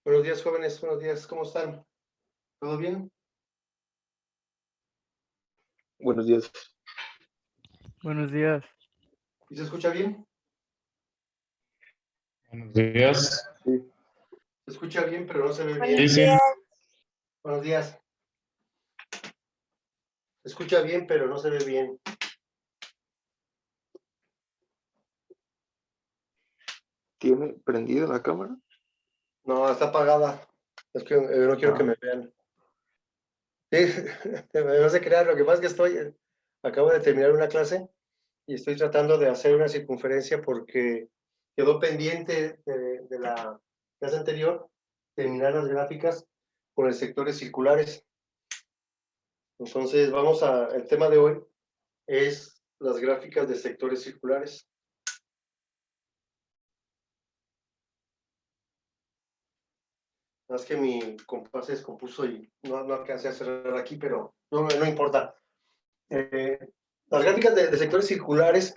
Buenos días, jóvenes, buenos días, ¿cómo están? ¿Todo bien? Buenos días. Buenos días. ¿Y se escucha bien? Buenos días. Se escucha bien, pero no se ve Sí, bien. sí. Buenos días. Se escucha bien, pero no se ve bien. ¿Tiene prendida la cámara? No, está apagada. Es que no quiero que me vean. Sí, no sé crear, lo que pasa es que acabo de terminar una clase y estoy tratando de hacer una circunferencia porque quedó pendiente de la clase anterior terminar las gráficas con los sectores circulares. Entonces, el tema de hoy es las gráficas de sectores circulares. Es que mi compás se descompuso y no alcancé a cerrar aquí, pero no importa. Eh, las gráficas de sectores circulares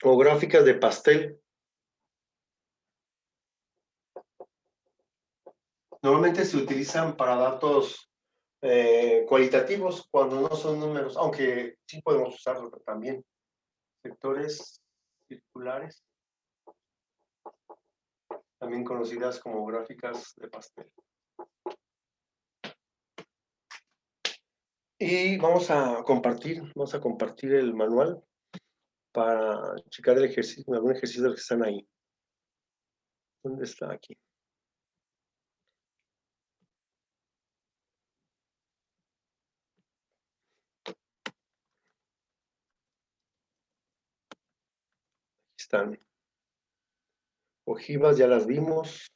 o gráficas de pastel normalmente se utilizan para datos cualitativos cuando no son números, aunque sí podemos usarlo también. Sectores circulares, también conocidas como gráficas de pastel. Y vamos a compartir el manual para checar el ejercicio, algún ejercicio de los que están ahí. ¿Dónde está aquí? Están. Ojivas ya las vimos.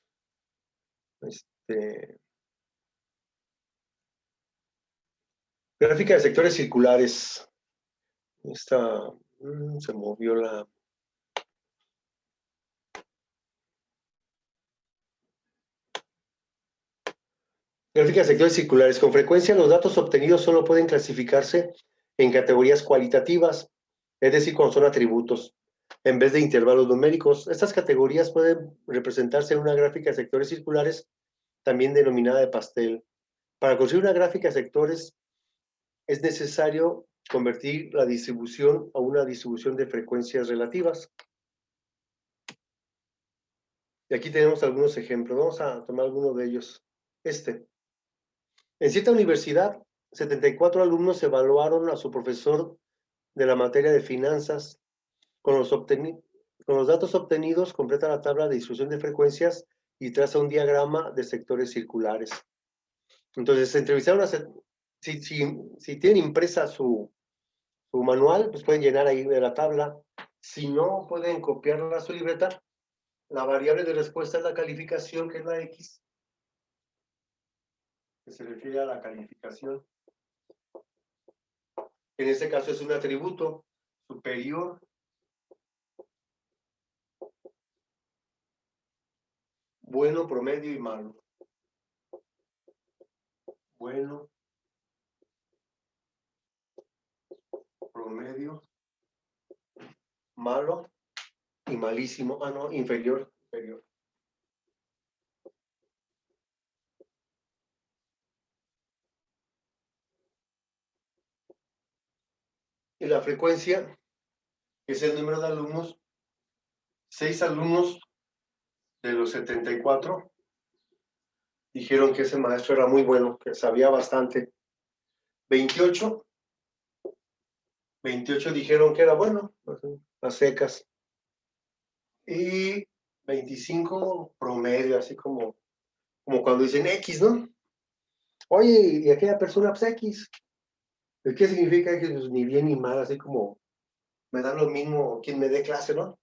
Gráfica de sectores circulares. Esta se movió la. Gráfica de sectores circulares. Con frecuencia los datos obtenidos solo pueden clasificarse en categorías cualitativas, es decir, cuando son atributos, en vez de intervalos numéricos. Estas categorías pueden representarse en una gráfica de sectores circulares, también denominada de pastel. Para construir una gráfica de sectores es necesario convertir la distribución a una distribución de frecuencias relativas. Y aquí tenemos algunos ejemplos. Vamos a tomar alguno de ellos. En cierta universidad, 74 alumnos evaluaron a su profesor de la materia de finanzas. Con los datos obtenidos, completa la tabla de distribución de frecuencias y traza un diagrama de sectores circulares. Entonces, se entrevistaron si tienen impresa su manual, pues pueden llenar ahí de la tabla. Si no, pueden copiarla a su libreta. La variable de respuesta es la calificación, que es la X, que se refiere a la calificación. En este caso es un atributo superior. Bueno, promedio y malo. Bueno, promedio, malo y malísimo. Ah, no, inferior. Y la frecuencia, que es el número de alumnos, 6 alumnos de los 74 dijeron que ese maestro era muy bueno, que sabía bastante. 28 dijeron que era bueno, a secas. Y 25 promedio, así como cuando dicen X, ¿no? Oye, y aquella persona, pues X. ¿Qué significa que pues, ni bien ni mal, así como me da lo mismo quien me dé clase, ¿no?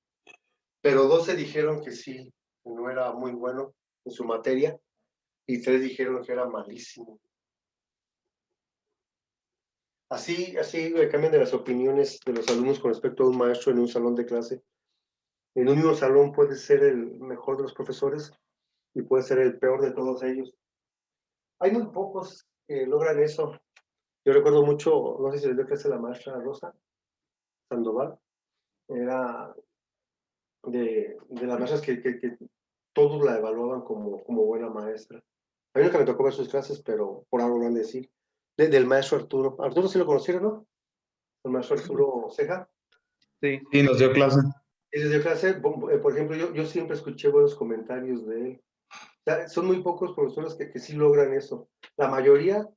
Pero 12 dijeron que sí, que no era muy bueno en su materia, y 3 dijeron que era malísimo. Así cambian de las opiniones de los alumnos con respecto a un maestro en un salón de clase. En un mismo salón puede ser el mejor de los profesores y puede ser el peor de todos ellos. Hay muy pocos que logran eso. Yo recuerdo mucho, no sé si les dio clase la maestra Rosa Sandoval, era de las maestras que todos la evaluaban como buena maestra. A mí nunca me tocó ver sus clases, pero por algo lo han de decir. Del maestro Arturo. Arturo sí lo conocieron, ¿no? El maestro Arturo Ceja. Sí. Sí, nos dio clase. Y desde clase, por ejemplo, yo siempre escuché buenos comentarios de él. O sea, son muy pocos profesores que sí logran eso. La mayoría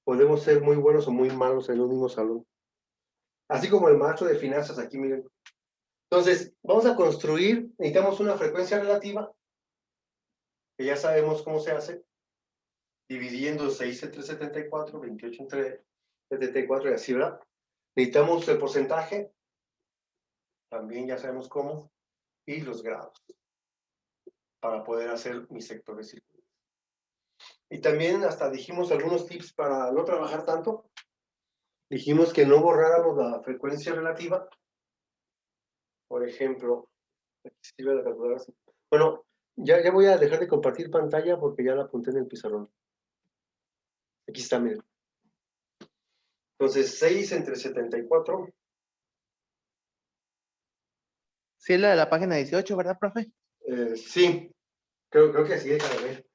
podemos ser muy buenos o muy malos en un mismo salón. Así como el maestro de finanzas aquí, miren. Entonces, vamos a construir, necesitamos una frecuencia relativa, que ya sabemos cómo se hace, dividiendo 6 entre 74, 28 entre 74 y así, ¿verdad? Necesitamos el porcentaje, también ya sabemos cómo, y los grados, para poder hacer mis sectores circulares. Y también hasta dijimos algunos tips para no trabajar tanto. Dijimos que no borráramos la frecuencia relativa. Por ejemplo, aquí sirve la calculadora. Bueno, ya voy a dejar de compartir pantalla porque ya la apunté en el pizarrón. Aquí está, miren. Entonces, 6 entre 74. Sí, es la de la página 18, ¿verdad, profe? Sí, creo que sí, déjame ver.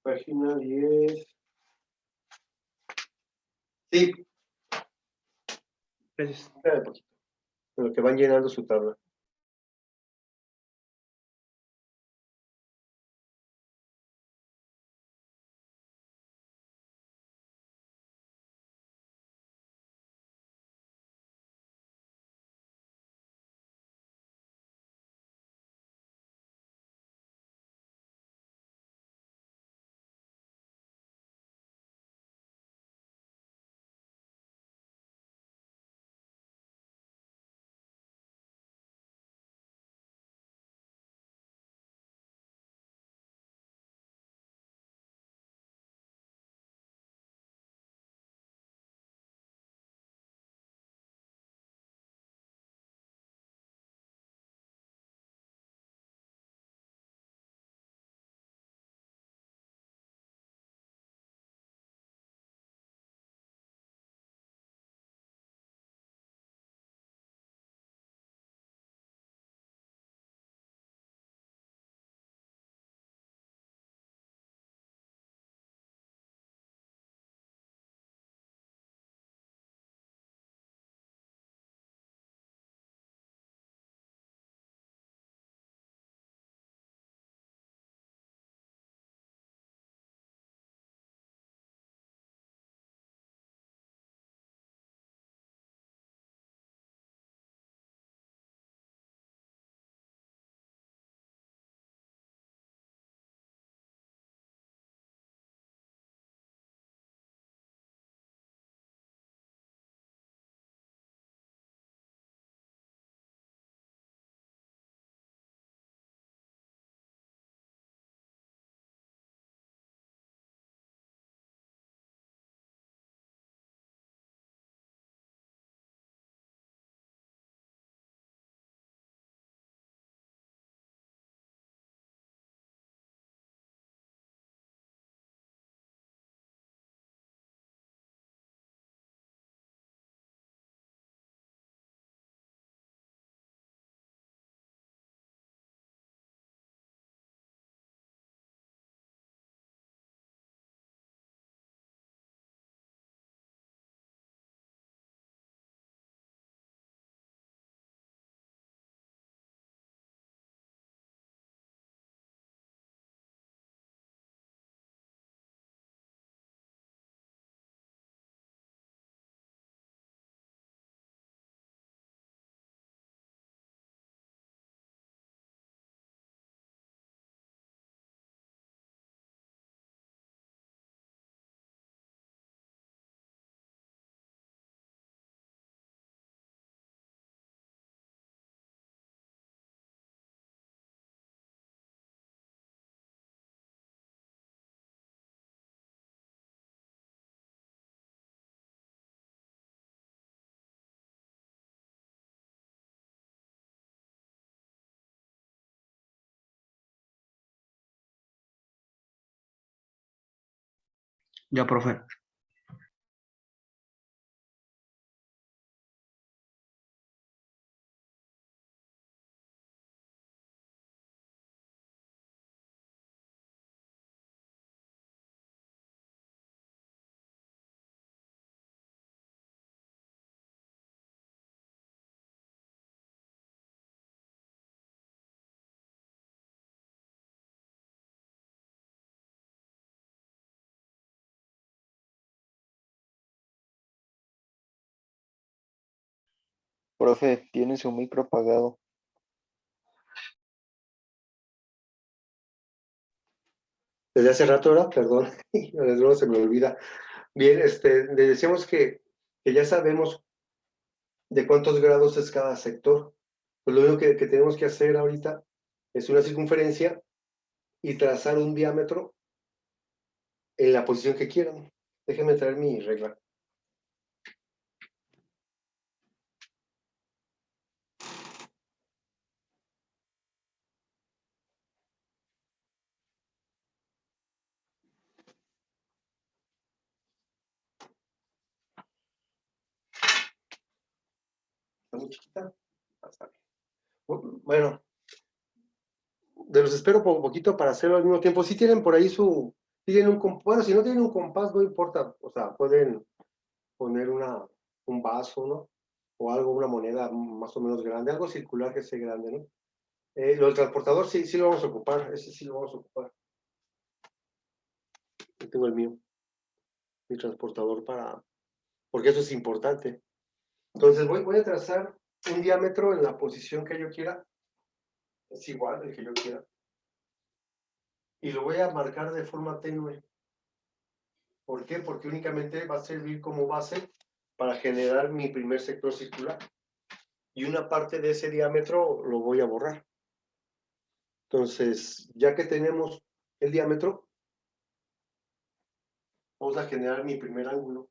Página 10. Sí, Gracias. espera un poquito. En lo que van llenando su tabla. Ya, profe. Profe, tiene su micro apagado. Desde hace rato, ¿verdad? Perdón, luego se me olvida. Bien, le decíamos que ya sabemos de cuántos grados es cada sector. Pues lo único que tenemos que hacer ahorita es una circunferencia y trazar un diámetro en la posición que quieran. Déjenme traer mi regla. ¿Está muy chiquita? Está bien. Bueno, de los espero por un poquito para hacerlo al mismo tiempo. Si tienen por ahí tienen bueno, si no tienen un compás, no importa. O sea, pueden poner un vaso, ¿no? O algo, una moneda más o menos grande, algo circular que sea grande, ¿no? Lo del transportador sí lo vamos a ocupar, ese sí lo vamos a ocupar. Yo tengo el mío, mi transportador porque eso es importante. Entonces voy a trazar un diámetro en la posición que yo quiera, es igual el que yo quiera, y lo voy a marcar de forma tenue. ¿Por qué? Porque únicamente va a servir como base para generar mi primer sector circular. Y una parte de ese diámetro lo voy a borrar. Entonces, ya que tenemos el diámetro, vamos a generar mi primer ángulo.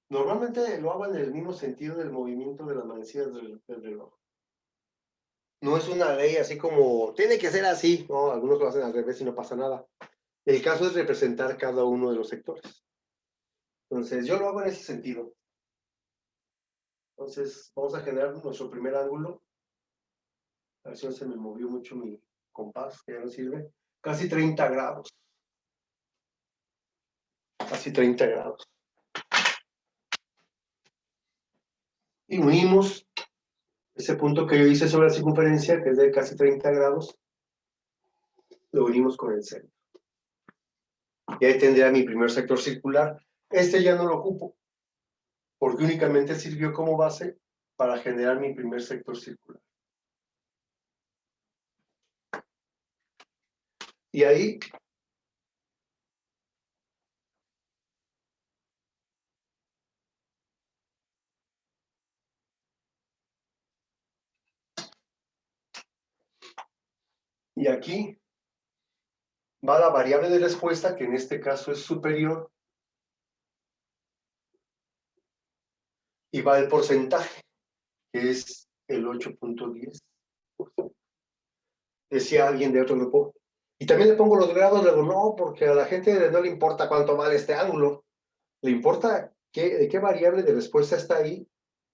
Normalmente lo hago en el mismo sentido del movimiento de las manecillas del reloj. No es una ley así como, tiene que ser así, ¿no? Algunos lo hacen al revés y no pasa nada. El caso es representar cada uno de los sectores. Entonces, yo lo hago en ese sentido. Entonces, vamos a generar nuestro primer ángulo. A ver si no se me movió mucho mi compás, que ya no sirve. Casi 30 grados. Casi 30 grados. Y unimos ese punto que yo hice sobre la circunferencia, que es de casi 30 grados, lo unimos con el centro. Y ahí tendría mi primer sector circular. Este ya no lo ocupo, porque únicamente sirvió como base para generar mi primer sector circular. Y ahí y aquí va la variable de respuesta, que en este caso es superior, y va el porcentaje, que es el 8.10. Decía alguien de otro grupo. Y también le pongo los grados, luego no, porque a la gente no le importa cuánto vale este ángulo, le importa qué variable de respuesta está ahí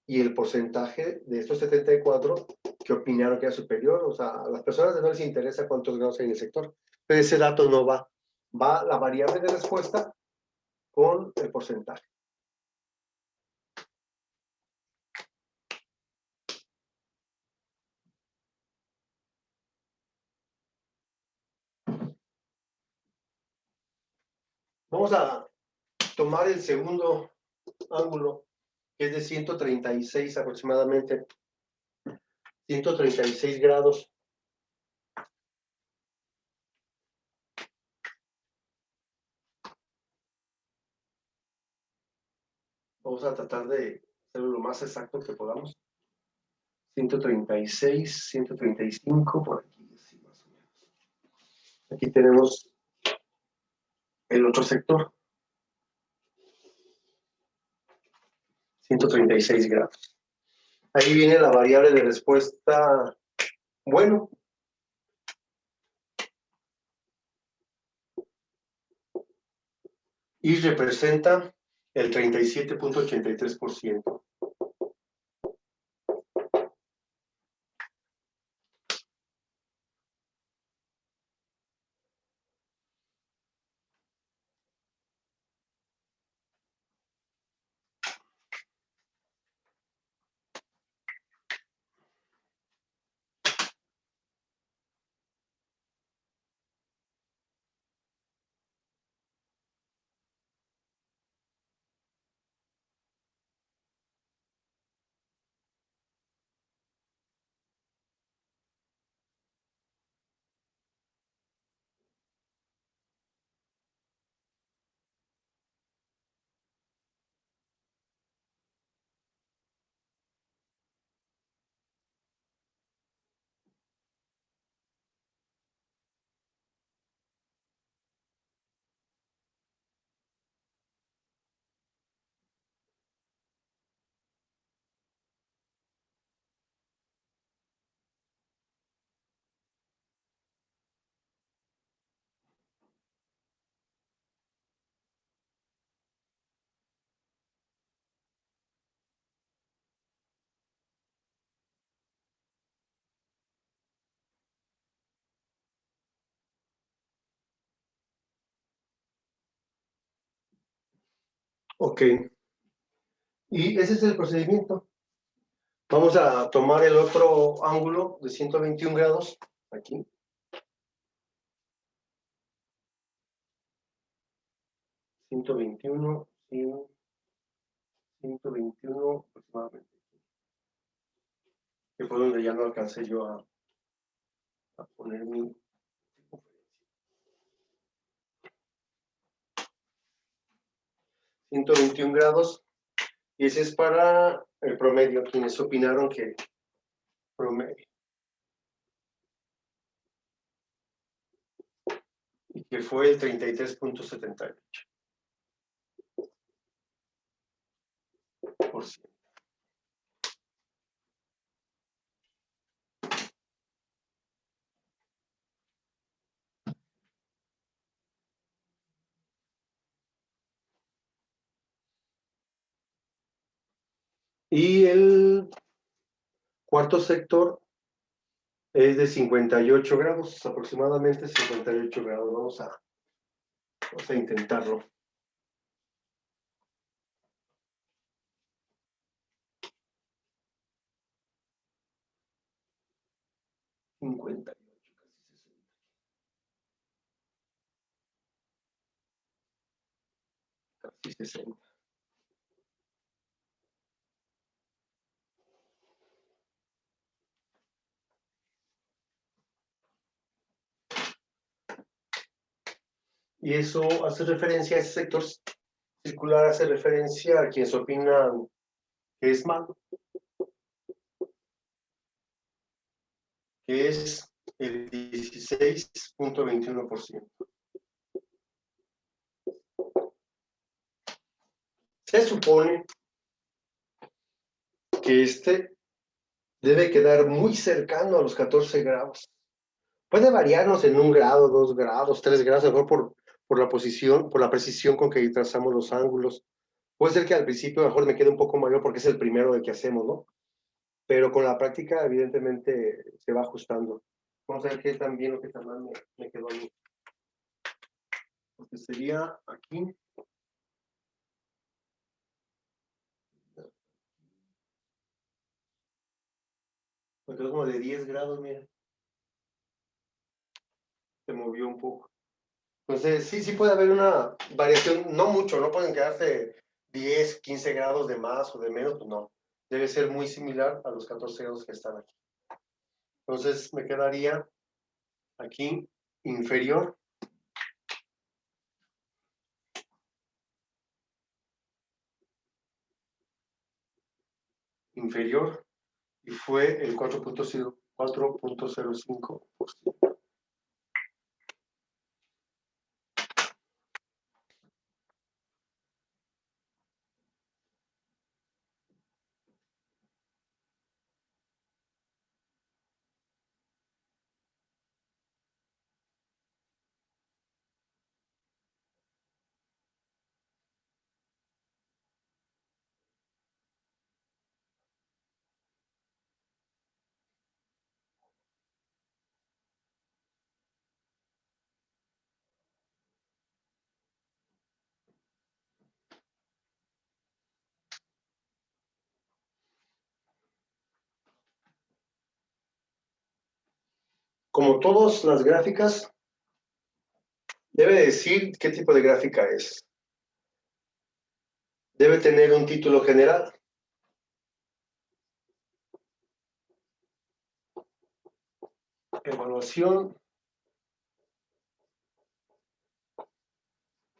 y el porcentaje de estos 74 que opinaron que era superior. O sea, a las personas no les interesa cuántos grados hay en el sector, pero ese dato no va. Va la variable de respuesta con el porcentaje. Vamos a tomar el segundo ángulo, que es de 136 aproximadamente, 136 grados. Vamos a tratar de hacerlo lo más exacto que podamos. 136, 135, por aquí, así más o menos. Aquí tenemos el otro sector, 136 grados. Ahí viene la variable de respuesta, bueno, y representa el 37.83%. Ok. Y ese es el procedimiento. Vamos a tomar el otro ángulo de 121 grados, aquí. ...121, 121 aproximadamente. Que fue donde ya no alcancé yo a poner mi... 121 grados. Y ese es para el promedio, quienes opinaron que promedio. Y que fue el 33.78%. Y el cuarto sector es de 58 grados, aproximadamente 58 grados. Vamos a intentarlo. Casi 60. Y eso hace referencia a ese sector circular, hace referencia a quienes opinan que es malo, que es el 16.21%. Se supone que este debe quedar muy cercano a los 14 grados. Puede variarnos en 1 grado, 2 grados, 3 grados, a lo mejor por la posición, por la precisión con que trazamos los ángulos. Puede ser que al principio mejor me quede un poco mayor porque es el primero de que hacemos, ¿no? Pero con la práctica, evidentemente, se va ajustando. Vamos a ver qué tan bien o qué tan mal me quedó a mí. Porque sería aquí. Me quedó como de 10 grados, mira. Se movió un poco. Entonces, sí puede haber una variación, no mucho, no pueden quedarse 10, 15 grados de más o de menos, pues no. Debe ser muy similar a los 14 grados que están aquí. Entonces, me quedaría aquí inferior. Inferior, y fue el 4.05%. Como todas las gráficas, debe decir qué tipo de gráfica es. Debe tener un título general. Evaluación.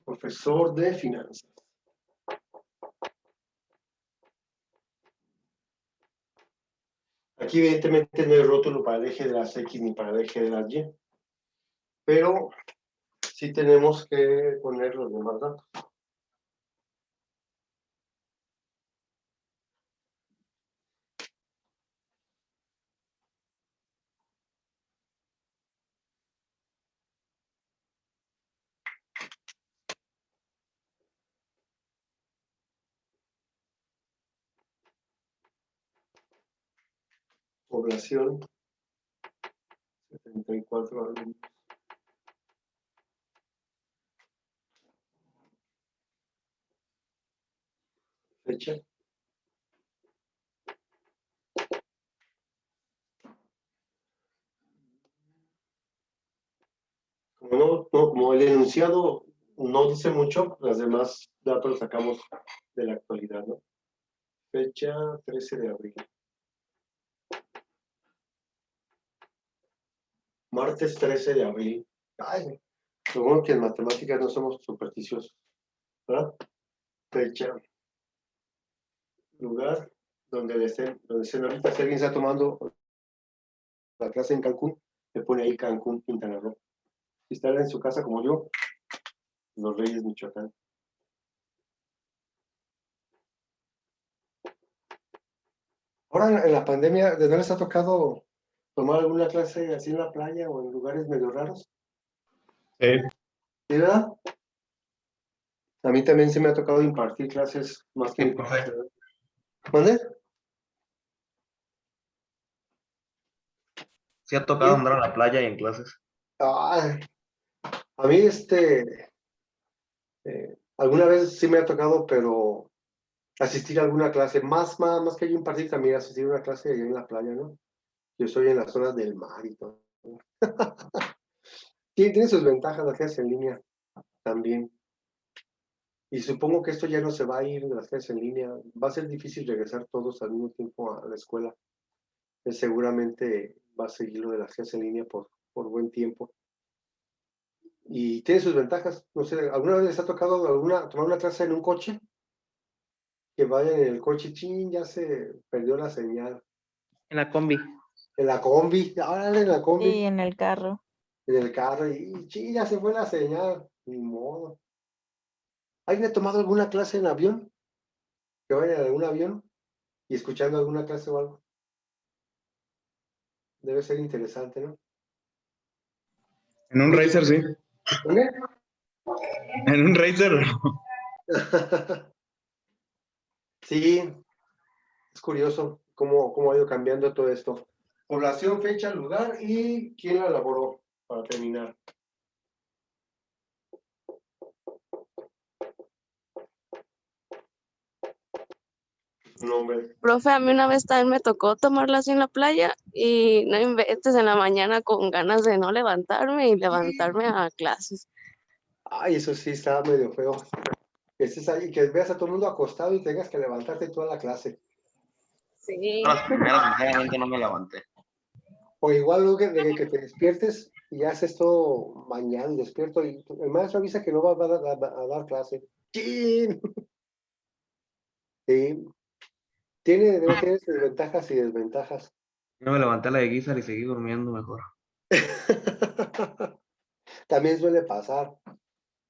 Profesor de finanzas. Aquí evidentemente no hay rótulo para el eje de las X ni para el eje de las Y, pero sí tenemos que poner los demás datos. Población, 74 alumnos. fecha. Como el enunciado no dice mucho, los demás datos los sacamos de la actualidad, ¿no? Fecha 13 de abril. Martes 13 de abril. Ay, lo bueno que en matemáticas no somos supersticiosos, ¿verdad? Fecha, lugar, donde estén ahorita, si alguien está tomando la clase en Cancún, le pone ahí Cancún, Quintana Roo. Si está en su casa como yo, Los Reyes, Michoacán. Ahora en la pandemia, ¿de no les ha tocado tomar alguna clase así en la playa o en lugares medio raros? Sí. ¿Sí, verdad? A mí también se me ha tocado impartir clases más que Sí, mi profe. ¿Mande? Sí ha tocado andar a la playa y en clases. Ay, a mí alguna vez sí me ha tocado, pero asistir a alguna clase, más que yo impartir, también asistir a una clase allá en la playa, ¿no? Yo soy en las zonas del mar y todo. Tiene sus ventajas las clases en línea también. Y supongo que esto ya no se va a ir de las clases en línea. Va a ser difícil regresar todos al mismo tiempo a la escuela. Seguramente va a seguir lo de las clases en línea por buen tiempo. Y tiene sus ventajas. No sé, ¿alguna vez les ha tocado tomar una clase en un coche? Que vayan en el coche, chin, ya se perdió la señal. En la combi. En la combi, ahora en la combi, Sí, en el carro. en el carro, y chin, ya se fue la señal. Ni modo. ¿Alguien ha tomado alguna clase en avión? Que vayan en algún avión y escuchando alguna clase o algo. Debe ser interesante, ¿no? En un Muy racer, sí. ¿Dónde? En un racer. Sí, es curioso cómo ha ido cambiando todo esto. Población, fecha, lugar y quién la elaboró para terminar. Nombre. Profe, a mí una vez también me tocó tomarla así en la playa y no inventes en la mañana con ganas de no levantarme y levantarme a clases. Ay, eso sí está medio feo. Que estés ahí, que veas a todo el mundo acostado y tengas que levantarte toda la clase. Sí. Las primeras, sinceramente, no me levanté. O igual luego de que te despiertes y ya haces todo mañana despierto y el maestro avisa que no va a dar clase. ¡Chin! Sí, tiene sus ventajas y desventajas. Yo me levanté a la de Guizar y seguí durmiendo mejor. También suele pasar.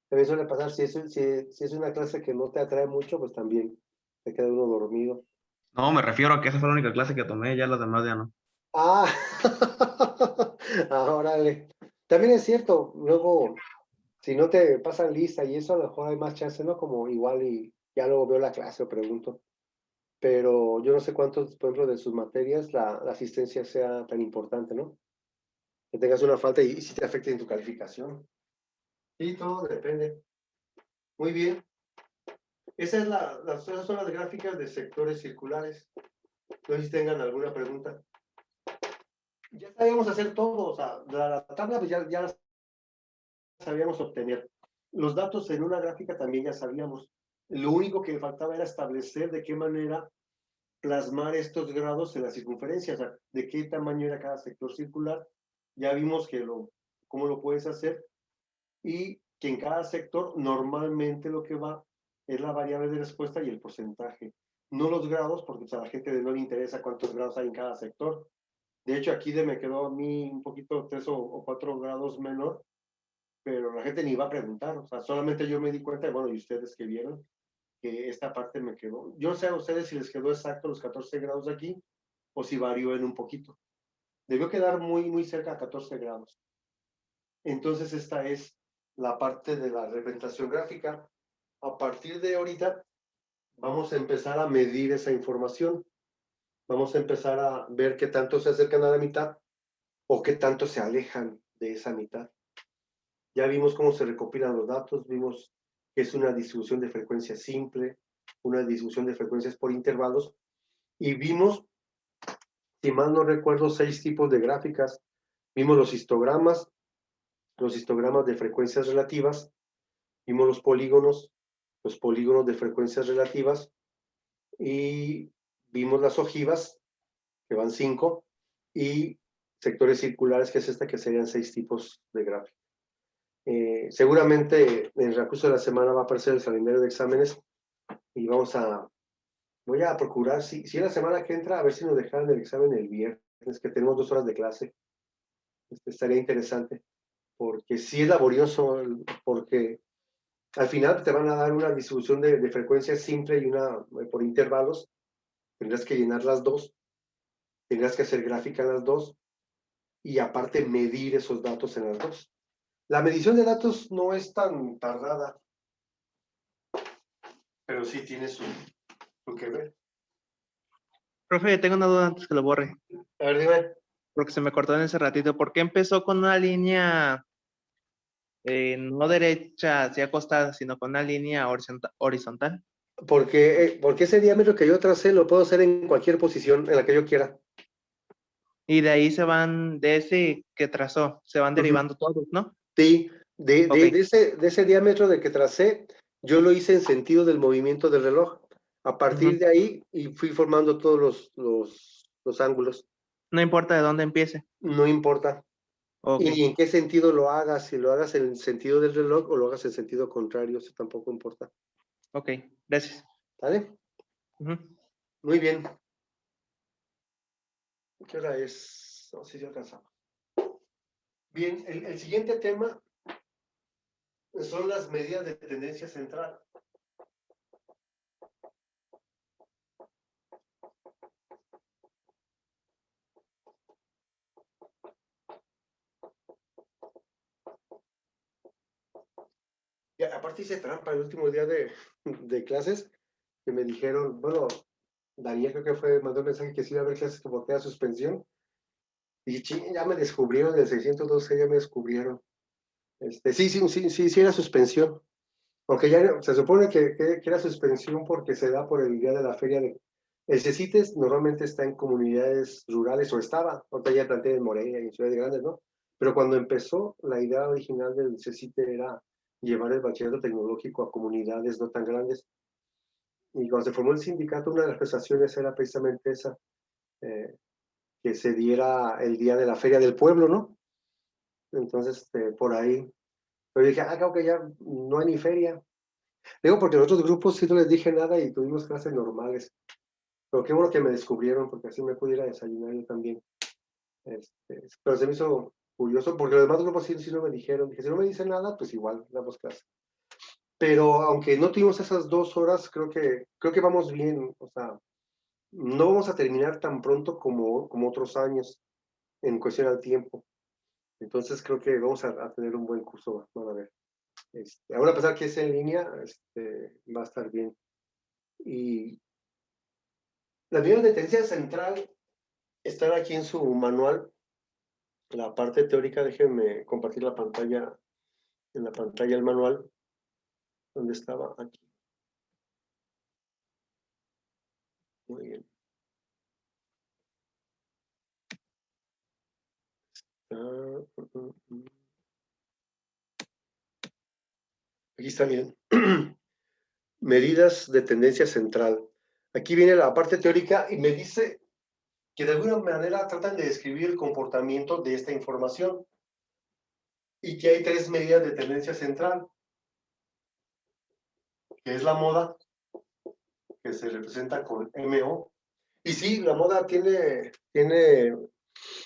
También suele pasar. Si es una clase que no te atrae mucho, pues también te queda uno dormido. No, me refiero a que esa fue la única clase que tomé, ya las demás ya no. Ah, órale. También es cierto, luego, si no te pasan lista y eso, a lo mejor hay más chance, ¿no? Como igual y ya luego veo la clase o pregunto. Pero yo no sé cuántos, por ejemplo, de sus materias la asistencia sea tan importante, ¿no? Que tengas una falta y si te afecte en tu calificación. Sí, todo depende. Muy bien. Esas son las gráficas de sectores circulares. No sé si tengan alguna pregunta. Ya sabíamos hacer todo, o sea, la tabla pues ya la sabíamos obtener. Los datos en una gráfica también ya sabíamos. Lo único que faltaba era establecer de qué manera plasmar estos grados en la circunferencia, o sea, de qué tamaño era cada sector circular. Ya vimos cómo lo puedes hacer y que en cada sector normalmente lo que va es la variable de respuesta y el porcentaje. No los grados, porque pues, a la gente no le interesa cuántos grados hay en cada sector. De hecho, aquí me quedó a mí un poquito 3 o 4 grados menor, pero la gente ni va a preguntar, o sea, solamente yo me di cuenta, bueno, y ustedes que vieron, que esta parte me quedó. Yo no sé a ustedes si les quedó exacto los 14 grados de aquí, o si varió en un poquito. Debió quedar muy cerca a 14 grados. Entonces esta es la parte de la representación gráfica. A partir de ahorita vamos a empezar a medir esa información. Vamos a empezar a ver qué tanto se acercan a la mitad o qué tanto se alejan de esa mitad. Ya vimos cómo se recopilan los datos, vimos que es una distribución de frecuencia simple, una distribución de frecuencias por intervalos, y vimos, si mal no recuerdo, 6 tipos de gráficas. Vimos los histogramas de frecuencias relativas, vimos los polígonos de frecuencias relativas, y vimos las ojivas, que van 5, y sectores circulares, que es esta, que serían 6 tipos de gráfica. Seguramente en el recurso de la semana va a aparecer el calendario de exámenes, y voy a procurar, si es la semana que entra, a ver si nos dejan el examen el viernes, que tenemos 2 horas de clase. Estaría interesante, porque sí es laborioso, porque al final te van a dar una distribución de frecuencias simple y una por intervalos. Tendrás que llenar las dos, tendrás que hacer gráfica en las dos, y aparte medir esos datos en las dos. La medición de datos no es tan tardada, pero sí tiene su que ver. Profe, tengo una duda antes que lo borre, A ver, dime. porque se me cortó en ese ratito. ¿Por qué empezó con una línea no derecha hacia acostada, sino con una línea horizontal? Porque ese diámetro que yo tracé lo puedo hacer en cualquier posición en la que yo quiera. Y de ahí se van, de ese que trazó, se van derivando todos, ¿no? Sí, de Ok. ese diámetro de que tracé, yo lo hice en sentido del movimiento del reloj. A partir de ahí, y fui formando todos los ángulos. No importa de dónde empiece. No importa. Ok, Y ni en qué sentido lo hagas, si lo hagas en el sentido del reloj o lo hagas en sentido contrario, eso tampoco importa. ok, gracias. ¿Vale? Ujú. Muy bien. ¿Qué hora es? No sé si alcanzamos. Bien, el siguiente tema son las medidas de tendencia central. Y aparte hice trampa el último día de clases, que me dijeron, bueno, Daniel creo que mandó un mensaje que sí iba a haber clases que botea suspensión. Y ching, ya me descubrieron, del 612 ya me descubrieron. Sí era suspensión. Aunque ya se supone que era suspensión porque se da por el día de la feria de... El CECITES normalmente está en comunidades rurales, o estaba, ahorita ya plantea en Morelia y en ciudades grandes, ¿no? Pero cuando empezó, la idea original del CECITE era llevar el bachillerato tecnológico a comunidades no tan grandes. Y cuando se formó el sindicato, una de las prestaciones era precisamente esa, que se diera el día de la feria del pueblo, ¿no? Entonces, por ahí. Pero dije, creo que ya no hay ni feria. Digo, porque los otros grupos sí no les dije nada y tuvimos clases normales. Pero qué bueno que me descubrieron, porque así me pudiera desayunar yo también. Pero se me hizo curioso, porque los demás grupos sí no me dijeron. Dije, si no me dicen nada, pues igual, damos clase. Pero aunque no tuvimos esas 2 horas, creo que vamos bien. O sea, no vamos a terminar tan pronto como otros años en cuestión al tiempo. Entonces creo que vamos a tener un buen curso, van a ver. Ahora, a pesar que es en línea, va a estar bien. Y las medidas de tendencia central están aquí en su manual. La parte teórica, déjenme compartir la pantalla, en la pantalla el manual, donde estaba aquí. Muy bien. Aquí está bien. Medidas de tendencia central. Aquí viene la parte teórica y me dice que de alguna manera tratan de describir el comportamiento de esta información y que hay 3 medidas de tendencia central, que es la moda, que se representa con MO. Y sí, la moda tiene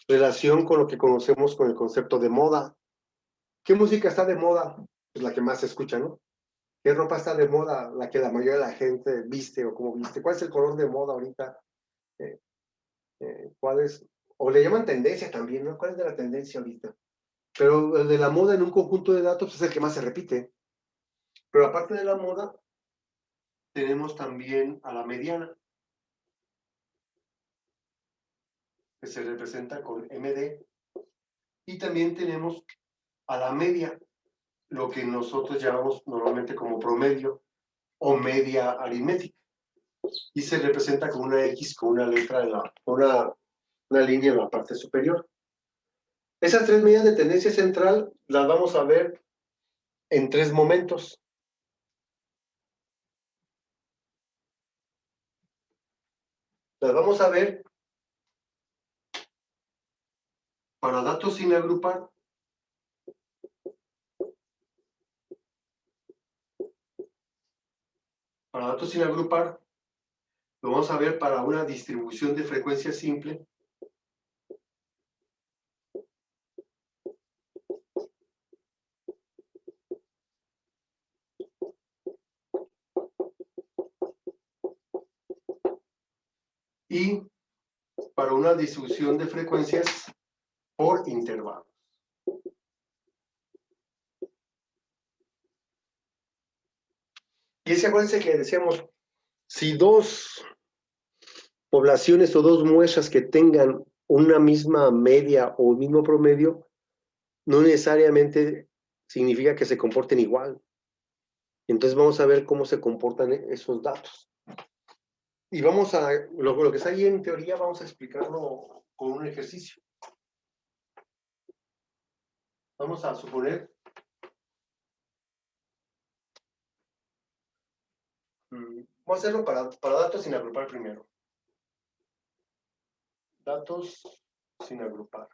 relación con lo que conocemos con el concepto de moda. ¿Qué música está de moda? Es la que más se escucha, ¿no? ¿Qué ropa está de moda? La que la mayoría de la gente viste o cómo viste. ¿Cuál es el color de moda ahorita? ¿Cuál es? O le llaman tendencia también, ¿no? ¿Cuál es de la tendencia ahorita? Pero el de la moda en un conjunto de datos es el que más se repite. Pero aparte de la moda, tenemos también a la mediana, que se representa con MD. Y también tenemos a la media, lo que nosotros llamamos normalmente como promedio, o media aritmética. Y se representa con una X con una letra en una línea en la parte superior. Esas tres medidas de tendencia central las vamos a ver en tres momentos. Las vamos a ver para datos sin agrupar. Para datos sin agrupar, lo vamos a ver para una distribución de frecuencia simple. Y para una distribución de frecuencias por intervalos. Y ese, acuérdense que decíamos, si dos poblaciones o dos muestras que tengan una misma media o un mismo promedio, no necesariamente significa que se comporten igual. Entonces vamos a ver cómo se comportan esos datos. Y vamos a, lo que está ahí en teoría, vamos a explicarlo con un ejercicio. Vamos a suponer, vamos a hacerlo para datos sin agrupar primero. Datos sin agrupar.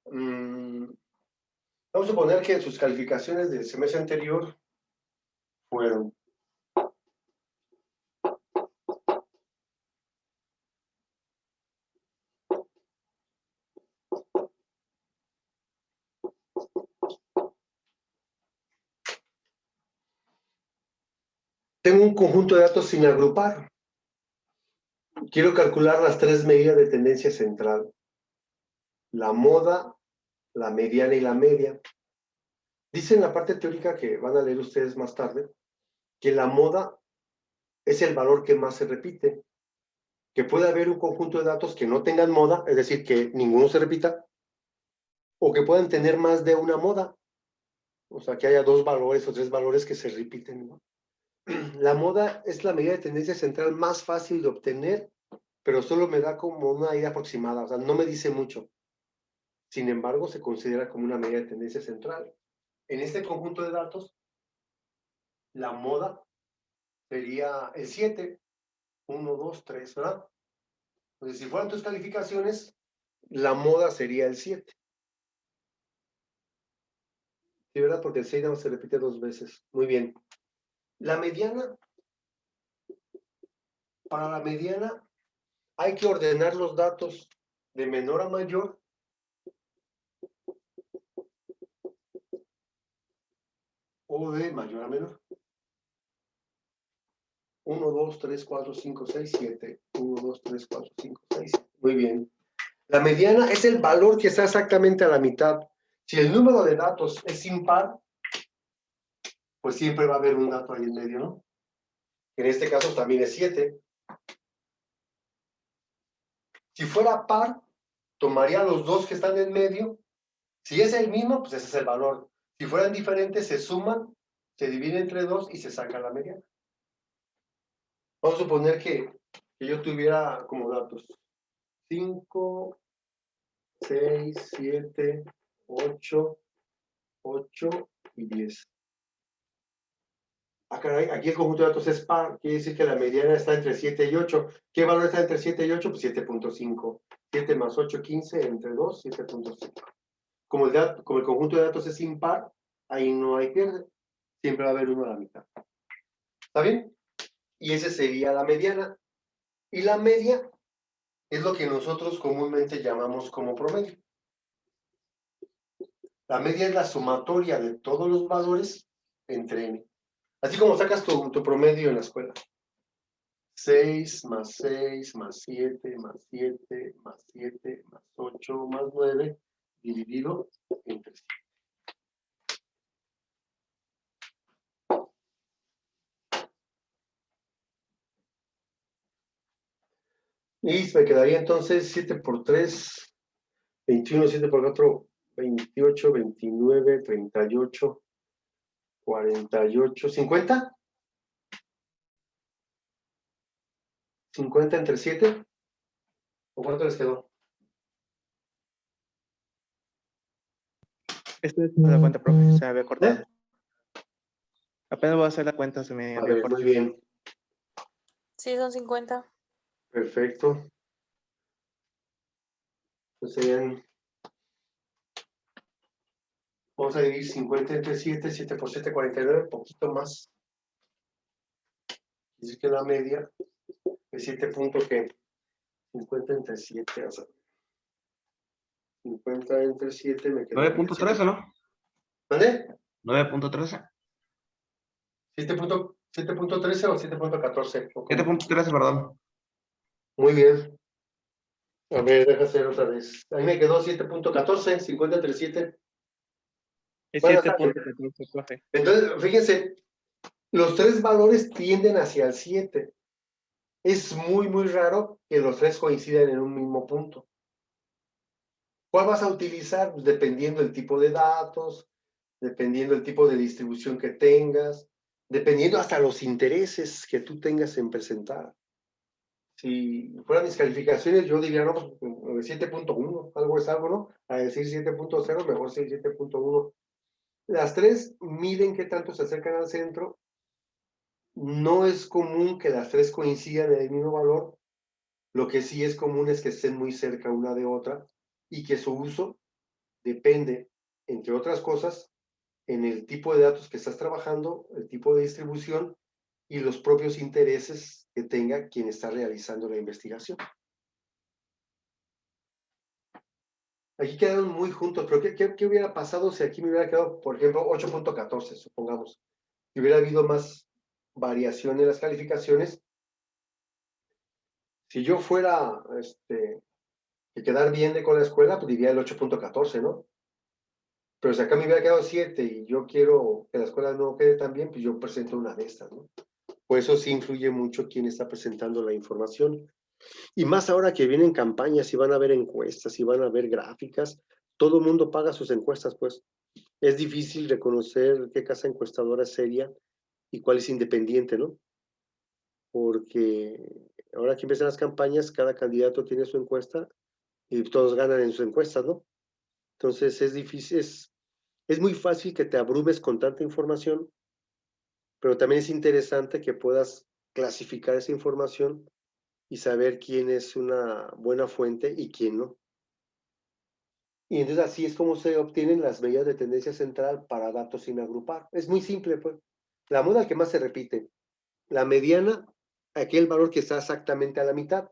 Vamos a suponer que sus calificaciones del semestre anterior fueron tengo un conjunto de datos sin agrupar. Quiero calcular las tres medidas de tendencia central. La moda, la mediana y la media. Dice en la parte teórica que van a leer ustedes más tarde, que la moda es el valor que más se repite. Que puede haber un conjunto de datos que no tengan moda, es decir, que ninguno se repita, o que puedan tener más de una moda. O sea, que haya dos valores o tres valores que se repiten, ¿no? La moda es la medida de tendencia central más fácil de obtener, pero solo me da como una idea aproximada, o sea, no me dice mucho. Sin embargo, se considera como una medida de tendencia central. En este conjunto de datos, la moda sería el 7, 1, 2, 3, ¿verdad? Entonces, si fueran tus calificaciones, la moda sería el 7. Sí, ¿verdad? Porque el 6 no se repite dos veces. Muy bien. La mediana, para la mediana, hay que ordenar los datos de menor a mayor o de mayor a menor. 1, 2, 3, 4, 5, 6, 7. 1, 2, 3, 4, 5, 6, 7. Muy bien. La mediana es el valor que está exactamente a la mitad. Si el número de datos es impar, pues siempre va a haber un dato ahí en medio, ¿no? En este caso también es 7. Si fuera par, tomaría los dos que están en medio. Si es el mismo, pues ese es el valor. Si fueran diferentes, se suman, se dividen entre dos y se saca la mediana. Vamos a suponer que yo tuviera como datos 5, 6, 7, 8, 8 y 10. Ah, caray, aquí el conjunto de datos es par, quiere decir que la mediana está entre 7 y 8. ¿Qué valor está entre 7 y 8? Pues 7.5. 7 más 8, 15, entre 2, 7.5. Como el conjunto de datos es impar, ahí no hay pierde. Siempre va a haber uno a la mitad. ¿Está bien? Y esa sería la mediana. Y la media es lo que nosotros comúnmente llamamos como promedio. La media es la sumatoria de todos los valores entre n. Así como sacas tu promedio en la escuela. 6 más 6 más 7 más 7 más 7 más 8 más 9 dividido entre 7. Y me quedaría entonces 7 por 3, 21, 7 por 4, 28, 29, 38, 48, 50. 50 entre 7. ¿O cuánto les quedó? Esta es la cuenta, profe, se me había cortado. ¿Eh? Apenas voy a hacer la cuenta, se me A había ver, cortado. muy bien. Sí, son 50. Perfecto. Entonces serían, vamos a dividir 50 entre 7, 7 por 7, 49, poquito más. Dice que la media es 7 puntos que 50 entre 7, o sea, 50 entre 7 me queda 9.13, ¿no? ¿Vale? 9.13. 7.13 o 7.14. 7.13, perdón. Muy bien. A ver, deja hacer otra vez. Ahí me quedó 7.14, 50 entre 7. Es Bueno, 7.14, profe. entonces, fíjense, los tres valores tienden hacia el 7. Es muy, muy raro que los tres coincidan en un mismo punto. ¿Cuál vas a utilizar? Pues dependiendo del tipo de datos, dependiendo del tipo de distribución que tengas, dependiendo hasta los intereses que tú tengas en presentar. Si fueran mis calificaciones, yo diría, no, pues 7.1, algo es algo, ¿no? A decir 7.0, mejor 7.1. Las tres miden qué tanto se acercan al centro. No es común que las tres coincidan en el mismo valor. Lo que sí es común es que estén muy cerca una de otra y que su uso depende, entre otras cosas, en el tipo de datos que estás trabajando, el tipo de distribución y los propios intereses que tenga quien está realizando la investigación. Aquí quedaron muy juntos, pero ¿qué hubiera pasado si aquí me hubiera quedado, por ejemplo, 8.14, supongamos? Si hubiera habido más variación en las calificaciones. Si yo fuera que quedar bien con la escuela, pues diría el 8.14, ¿no? Pero si acá me hubiera quedado 7 y yo quiero que la escuela no quede tan bien, pues yo presento una de estas, ¿no? Por eso sí influye mucho quién está presentando la información. Y más ahora que vienen campañas y van a haber encuestas y van a haber gráficas, todo el mundo paga sus encuestas, pues. Es difícil reconocer qué casa encuestadora es seria y cuál es independiente, ¿no? Porque ahora que empiezan las campañas, cada candidato tiene su encuesta y todos ganan en sus encuestas, ¿no? Entonces es difícil, es muy fácil que te abrumes con tanta información, pero también es interesante que puedas clasificar esa información y saber quién es una buena fuente y quién no. Y entonces así es como se obtienen las medidas de tendencia central para datos sin agrupar. Es muy simple, pues. La moda que más se repite. La mediana, aquel valor que está exactamente a la mitad.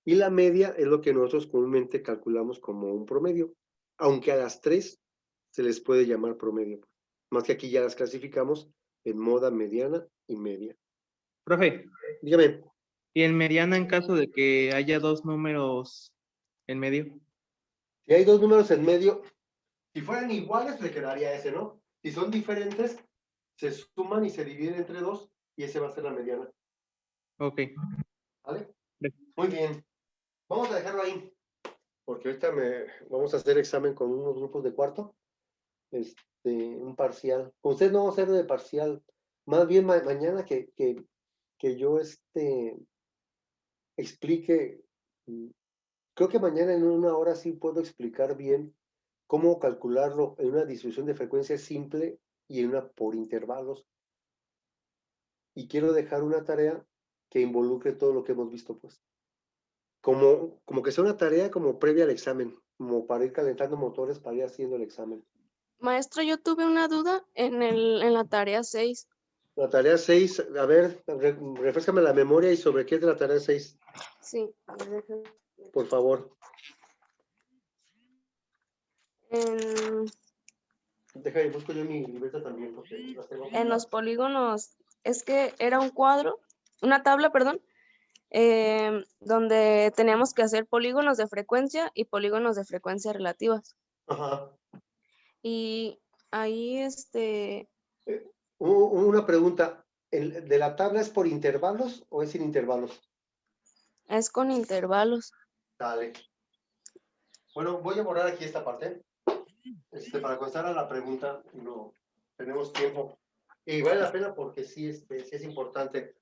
Y la media es lo que nosotros comúnmente calculamos como un promedio. Aunque a las tres se les puede llamar promedio. Más que aquí ya las clasificamos en moda, mediana y media. Profe, Dígame. ¿y en mediana en caso de que haya dos números en medio? Si hay dos números en medio, si fueran iguales, le quedaría ese, ¿no? Si son diferentes, se suman y se dividen entre dos y ese va a ser la mediana. Ok. ¿Vale? Bien. Muy bien. Vamos a dejarlo ahí, porque ahorita vamos a hacer examen con unos grupos de cuarto, un parcial. Con ustedes no vamos a hacer de parcial, más bien mañana que yo explique, creo que mañana en una hora sí puedo explicar bien cómo calcularlo en una distribución de frecuencia simple y en una por intervalos. Y quiero dejar una tarea que involucre todo lo que hemos visto, pues. Como que sea una tarea como previa al examen, como para ir calentando motores para ir haciendo el examen. Maestro, yo tuve una duda en la tarea 6. La tarea 6, a ver, refréscame la memoria y sobre qué es la tarea 6, Sí, a ver, déjame. por favor. Deja y busco yo mi libreta también, porque las tengo. En los polígonos, es que era un cuadro, una tabla, perdón, donde teníamos que hacer polígonos de frecuencia y polígonos de frecuencia relativas. Ajá. Y ahí, Una pregunta, ¿de la tabla es por intervalos o es sin intervalos? es con intervalos. Dale. Bueno, voy a borrar aquí esta parte, para contestar a la pregunta, tenemos tiempo. Y vale la pena porque sí, sí es importante.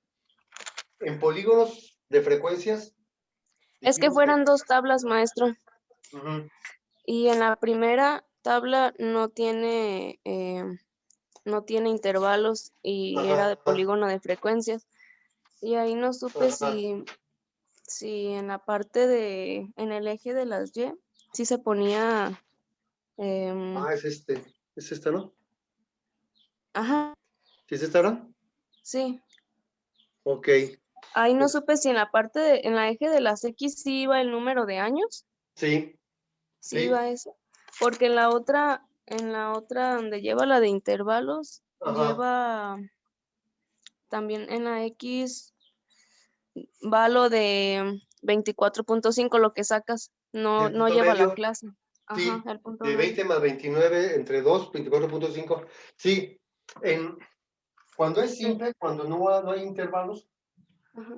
En polígonos de frecuencias. Es que dijimos fueran 2 tablas, maestro. Ujú. Y en la primera tabla no tiene intervalos y Ajá, era de ajá. polígono de frecuencias. Y ahí no supe Ajá. si en la parte en el eje de las Y, si se ponía, Es esta, ¿no? ajá, ¿Sí es esta, no? sí. Ok. Ahí no supe si en la en la eje de las X sí iba el número de años, Sí, sí sí. iba eso. Porque en la otra donde lleva la de intervalos, Ajá. lleva también en la X, va lo de 24.5, lo que sacas, ¿Y no, el no punto lleva la medio? clase. Sí, Ajá, el punto de medio. 20 más 29 entre 2, 24.5. Sí, cuando es simple, cuando no hay intervalos, Ajá.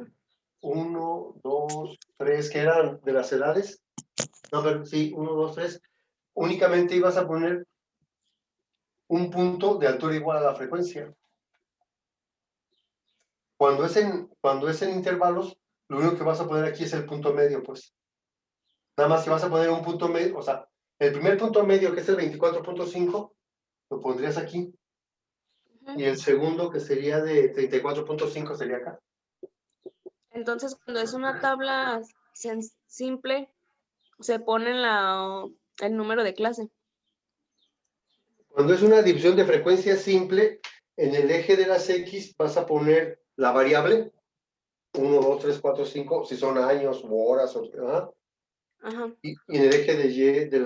1, 2, 3, que eran de las edades. No, pero sí, 1, 2, 3. Únicamente ibas a poner un punto de altura igual a la frecuencia. Cuando es en intervalos, lo único que vas a poner aquí es el punto medio, pues. Nada más que vas a poner un punto medio, o sea, el primer punto medio, que es el 24.5, lo pondrías aquí. Y el segundo, que sería de 34.5, sería acá. Entonces, cuando es una tabla simple, se pone el número de clase. Cuando es una división de frecuencia simple, en el eje de las X vas a poner la variable 1, 2, 3, 4, 5, si son años u horas, ¿verdad? Ajá. Y en el eje de Y de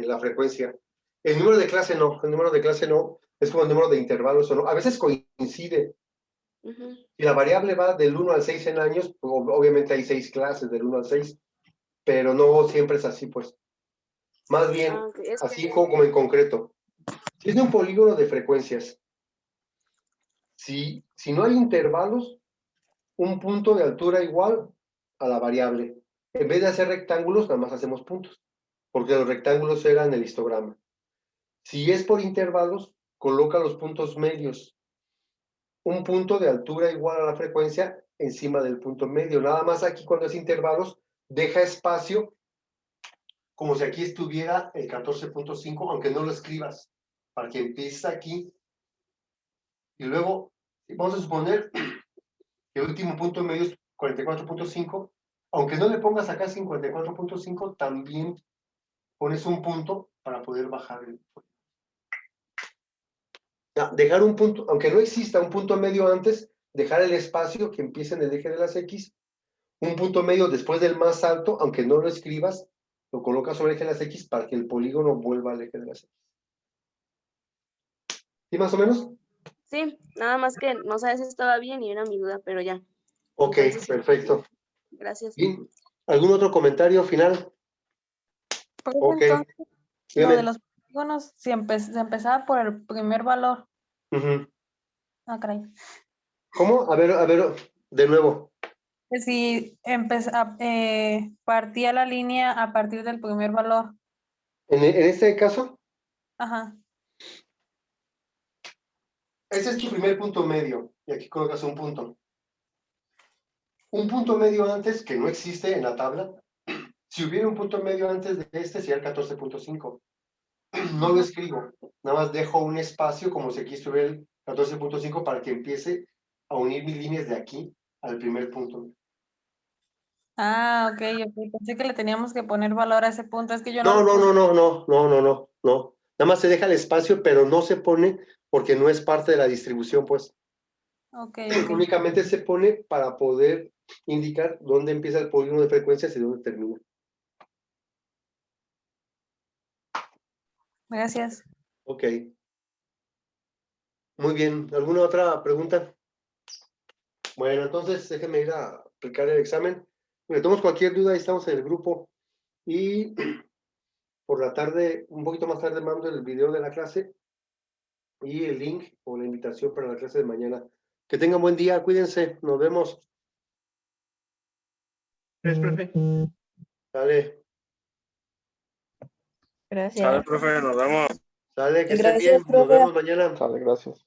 la frecuencia. El número de clase no, el número de clase no, es como el número de intervalos o no. A veces coincide. Ujú. Si la variable va del 1 al 6 en años, pues, obviamente hay 6 clases del 1 al 6, pero no siempre es así, pues. Más bien, Ah, ok. Es que así como en concreto. Si es de un polígono de frecuencias, si no hay intervalos, un punto de altura igual a la variable. En vez de hacer rectángulos, nada más hacemos puntos, porque los rectángulos eran el histograma. Si es por intervalos, coloca los puntos medios. Un punto de altura igual a la frecuencia encima del punto medio. Nada más aquí cuando es intervalos, deja espacio como si aquí estuviera el 14.5, aunque no lo escribas, para que empieces aquí. Y luego, vamos a suponer que el último punto medio es 44.5. Aunque no le pongas acá 54.5, también pones un punto para poder bajar el... Ya, dejar un punto, aunque no exista un punto medio antes, dejar el espacio que empiece en el eje de las X, un punto medio después del más alto, aunque no lo escribas, lo colocas sobre el eje de las X para que el polígono vuelva al eje de las X. ¿Sí, más o menos? sí, nada más que no sabes si estaba bien y era mi duda, pero ya. Ok, Entonces, sí, perfecto. gracias. Bien. ¿Algún otro comentario final? Profe, Ok, entonces, lo de dígame. los polígonos, si se empezaba por el primer valor. Ujú. Ah, caray. ¿Cómo? A ver, de nuevo. Que si partía la línea a partir del primer valor. En este caso, Ajá. ese es tu primer punto medio, y aquí colocas un punto. Un punto medio antes, que no existe en la tabla, si hubiera un punto medio antes de este, sería el 14.5. No lo escribo, nada más dejo un espacio como si aquí estuviera el 14.5 para que empiece a unir mis líneas de aquí al primer punto. Ah, ok. Pensé que le teníamos que poner valor a ese punto. Es que yo no No, lo puse. no. Nada más se deja el espacio, pero no se pone porque no es parte de la distribución, pues. Ok. Únicamente se pone para poder indicar dónde empieza el polígono de frecuencias y dónde termina. Gracias. Ok. Muy bien. ¿Alguna otra pregunta? Bueno, entonces déjenme ir a aplicar el examen. Si tenemos cualquier duda, ahí estamos en el grupo. Y por la tarde, un poquito más tarde, mando el video de la clase y el link o la invitación para la clase de mañana. Que tengan buen día, cuídense, nos vemos. Gracias, profe. Dale. Gracias. Profe, nos vemos. Sale, que estén Gracias, bien. Nos profe. vemos mañana. Sale, gracias.